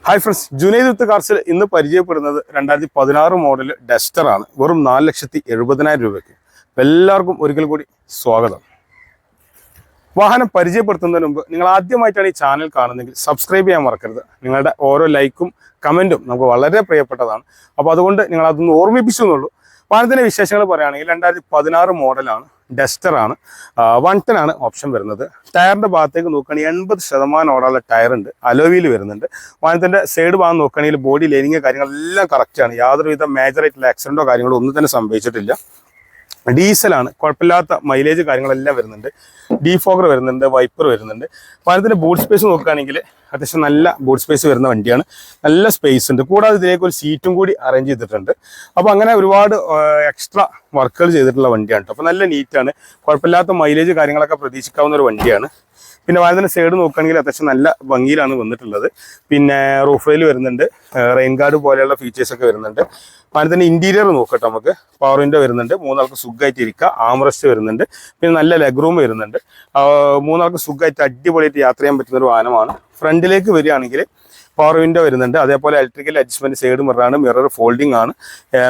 Hi friends, Junaid വിത്ത് കാർസിൽ ഇന്ന് പരിചയപ്പെടുന്നത് 2016 model Duster ആണ്. വെറും 4,70,000 രൂപയ്ക്ക്. എല്ലാവർക്കും ഒരിക്കൽ കൂടി സ്വാഗതം. വാഹനം പരിചയപ്പെടുത്തുന്നതിന് മുമ്പ് നിങ്ങൾ ആദ്യമായിട്ടാണ് ഈ ചാനൽ കാണുന്നതെങ്കിൽ സബ്സ്ക്രൈബ് ചെയ്യാൻ മറക്കരുത്. നിങ്ങളുടെ ഓരോ ലൈക്കും കമൻറ്റും നമുക്ക് വളരെ പ്രിയപ്പെട്ടതാണ്. അപ്പോൾ അതുകൊണ്ട് നിങ്ങൾ അതൊന്ന് ഓർമ്മിപ്പിച്ചു എന്നുള്ളൂ. വാഹനത്തിൻ്റെ വിശേഷങ്ങൾ പറയുകയാണെങ്കിൽ 2016 മോഡലാണ്, ഡസ്റ്റർ ആണ്, 110 ആണ് ഓപ്ഷൻ വരുന്നത്. ടയറിൻ്റെ ഭാഗത്തേക്ക് നോക്കുകയാണെങ്കിൽ 80% ഓടാനുള്ള ടയർ ഉണ്ട്, അലോവിയിൽ വരുന്നുണ്ട്. വാഹനത്തിൻ്റെ സൈഡ് ഭാഗം നോക്കുകയാണെങ്കിൽ ബോഡി ലൈനിങ് കാര്യങ്ങളെല്ലാം കറക്റ്റാണ്. യാതൊരുവിധ മേജറായിട്ടുള്ള ആക്സിഡൻറ്റോ കാര്യങ്ങളോ ഒന്നും തന്നെ സംഭവിച്ചിട്ടില്ല. ഡീസലാണ്, കുഴപ്പമില്ലാത്ത മൈലേജ് കാര്യങ്ങളെല്ലാം വരുന്നുണ്ട്. ഡീഫോഗർ വരുന്നുണ്ട്, വൈപ്പർ വരുന്നുണ്ട്. വാഹനത്തിൻ്റെ ബൂട്ട് സ്പേസ് നോക്കുകയാണെങ്കിൽ അത്യാവശ്യം നല്ല ബൂട്ട് സ്പേസ് വരുന്ന വണ്ടിയാണ്. നല്ല സ്പേസ് ഉണ്ട്. കൂടാതെ ഇതിലേക്ക് ഒരു സീറ്റും കൂടി അറേഞ്ച് ചെയ്തിട്ടുണ്ട്. അപ്പോൾ അങ്ങനെ ഒരുപാട് എക്സ്ട്രാ വർക്കുകൾ ചെയ്തിട്ടുള്ള വണ്ടിയാണ് കേട്ടോ. അപ്പോൾ നല്ല നീറ്റാണ്, കുഴപ്പമില്ലാത്ത മൈലേജ് കാര്യങ്ങളൊക്കെ പ്രതീക്ഷിക്കാവുന്ന ഒരു വണ്ടിയാണ്. പിന്നെ വാഹനത്തിൻ്റെ സൈഡ് നോക്കുകയാണെങ്കിൽ അത്യാവശ്യം നല്ല ഭംഗിയിലാണ് വന്നിട്ടുള്ളത്. പിന്നെ റൂഫ് റെയിൽ വരുന്നുണ്ട്, റെയിൻ ഗാർഡ് പോലെയുള്ള ഫീച്ചേഴ്സൊക്കെ വരുന്നുണ്ട്. വാഹനത്തിൻ്റെ ഇൻറ്റീരിയർ നോക്കട്ടെ. നമുക്ക് പവർ വിൻഡോ വരുന്നുണ്ട്, 3 ആൾക്ക് സുഖമായിട്ട് ഇരിക്കുക. ആംറസ്റ്റ് വരുന്നുണ്ട്, പിന്നെ നല്ല ലെഗ് റൂം വരുന്നുണ്ട്. 3 ആൾക്ക് സുഖമായിട്ട് അടിപൊളിയായിട്ട് യാത്ര ചെയ്യാൻ പറ്റുന്ന ഒരു വാഹനമാണ്. ഫ്രണ്ടിലേക്ക് വരികയാണെങ്കിൽ പവർ വിൻഡോ വരുന്നുണ്ട്, അതേപോലെ ഇലക്ട്രിക്കൽ അഡ്ജസ്റ്റ്മെന്റ് സൈഡ് മിററാണ്, മിറർ ഫോൾഡിംഗ് ആണ്.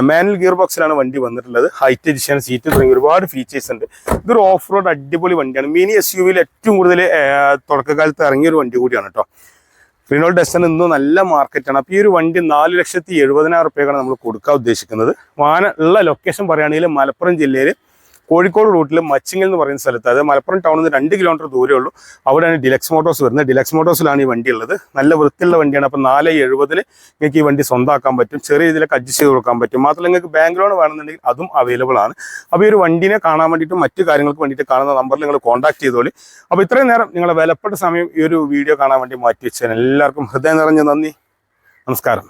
മാനുവൽ ഗിയർ ബോക്സിലാണ് വണ്ടി വന്നിട്ടുള്ളത്. ഹൈറ്റ് എഡിഷൻ, സീറ്റ് തുടങ്ങി ഒരുപാട് ഫീച്ചേഴ്സ് ഉണ്ട്. ഇതൊരു ഓഫ് റോഡ് അടിപൊളി വണ്ടിയാണ്. മിനി SUV-യിൽ ഏറ്റവും കൂടുതൽ തുടക്കകാലത്ത് ഇറങ്ങിയൊരു വണ്ടി കൂടിയാണ് കേട്ടോ. റിനോൾട്ട് ഡസ്റ്റർ ഇന്നും നല്ല മാർക്കറ്റാണ്. അപ്പോൾ ഈ ഒരു വണ്ടി 4,70,000 രൂപയ്ക്കാണ് നമ്മൾ കൊടുക്കാൻ ഉദ്ദേശിക്കുന്നത്. വാഹനം ഉള്ള ലൊക്കേഷൻ പറയുകയാണെങ്കിൽ മലപ്പുറം ജില്ലയിൽ കോഴിക്കോട് റൂട്ടിൽ മച്ചിങ്ങൽ എന്ന് പറയുന്ന സ്ഥലത്ത്, അതായത് മലപ്പുറം ടൗണിൽ നിന്ന് 2 കിലോമീറ്റർ ദൂരമേ ഉള്ളൂ. അവിടെയാണ് ഡിലക്സ് മോട്ടോഴ്സ് വരുന്നത്. ഡിലക്സ് മോട്ടോഴ്സിലാണ് ഈ വണ്ടി ഉള്ളത്. നല്ല വൃത്തിയുള്ള വണ്ടിയാണ്. അപ്പോൾ 4,70,000 നിങ്ങൾക്ക് ഈ വണ്ടി സ്വന്തമാക്കാൻ പറ്റും. ചെറിയ രീതിയിലൊക്കെ അഡ്ജസ്റ്റ് ചെയ്ത് കൊടുക്കാൻ പറ്റും. മാത്രമല്ല നിങ്ങൾക്ക് ബാങ്ക് ലോൺ വേണമെന്നുണ്ടെങ്കിൽ അതും അവൈലബിൾ ആണ്. അപ്പോൾ ഈ ഒരു വണ്ടിനെ കാണാൻ വേണ്ടിയിട്ട് മറ്റു കാര്യങ്ങൾക്ക് വേണ്ടിയിട്ട് കാണുന്ന നമ്പറിൽ നിങ്ങൾ കോൺടാക്ട് ചെയ്തോളി. അപ്പോൾ ഇത്രയും നേരം നിങ്ങളുടെ വിലപ്പെട്ട സമയം ഈ ഒരു വീഡിയോ കാണാൻ വേണ്ടി മാറ്റി വെച്ചാൽ എല്ലാവർക്കും ഹൃദയം നിറഞ്ഞ നന്ദി. നമസ്കാരം.